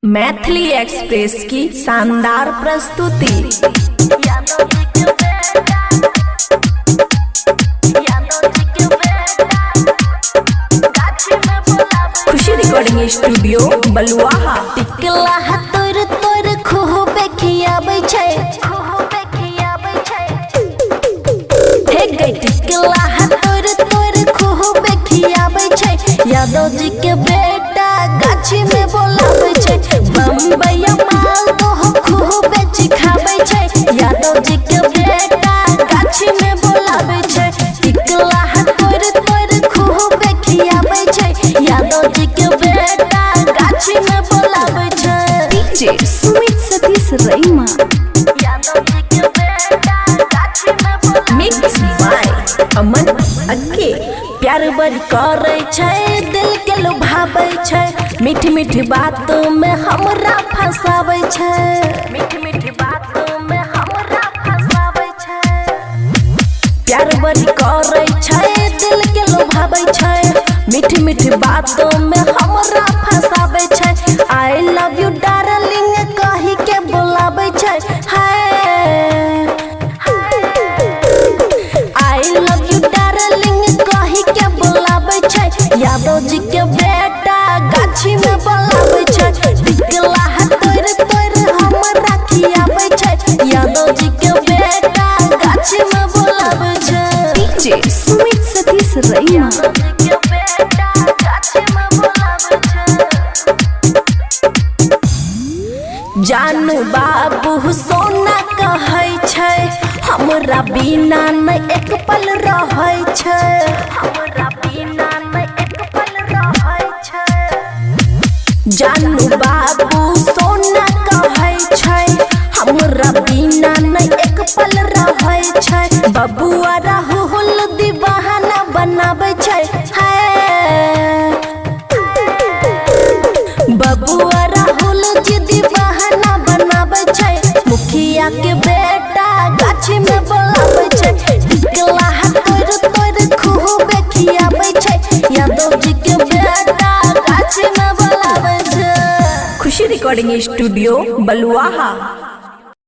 Maithili express की शानदार प्रस्तुति। खुशी रिकॉर्डिंग स्टूडियो बलुआहा। टिकला तोर तोर खूबे खियाबै छै हे गई टिकला तोर तोर खूबे खियाबै छै। यादव जी के बेटा गाछी में बोलाबै छै। बम्बई माल तो खूबे चिखाबै छै। यादव जी के बेटा गाछी में बोलाबै छै। टिकला तोर तोर खूबे खियाबै छै। यादव जी के बेटा गाछी में बोलाबै छै। डीजे सुमित सतीश रईमा। यादव जी के बेटा गाछी में बोलाबै मिक्स बाय अमन अक्के। प्यार बड़ करे छै, दिल के लुभाबै छै। मीठी मीठी बातों में हमरा फंसाबै छै। मीठी मीठी बातों में हमरा फंसाबै छै। प्यार बड़ करे छै, दिल के लुभाबै छै। मीठी मीठी बातों में हमरा फंसाबै छै। आई लव यू डार्लिंग कहि के बोलाबै छै। आई लव यू डार्लिंग कहि के बोलाबै छै। यादव जी के बेटा गाछी में बोलाबै छै। टिकला तोर तोर हमरा खियाबै छै। यादव जी के बेटा गाछी में बोलाबै छै। डीजे सुमित सतीश रईमा। जानू बाबू सोना कहै छै, हमरा बिना न एक पल रहै छै। हमरा बिना न एक पल रहै छै। जानू बाबू सोना कहै छै, हमरा बिना न एक पल रहै छै। बबुआ राहुल दीवाना बनाबै छै। बबुआ राहुल जी दीवाना बनाबै छै। मुखिया के बेटा गाछी में बोलाबै छै। टिकला तोर तोर खूबे खियाबै छै। यादव जी के बेटा गाछी में बोलाबै छै। खुशी रिकॉर्डिंग स्टूडियो बलुआहा।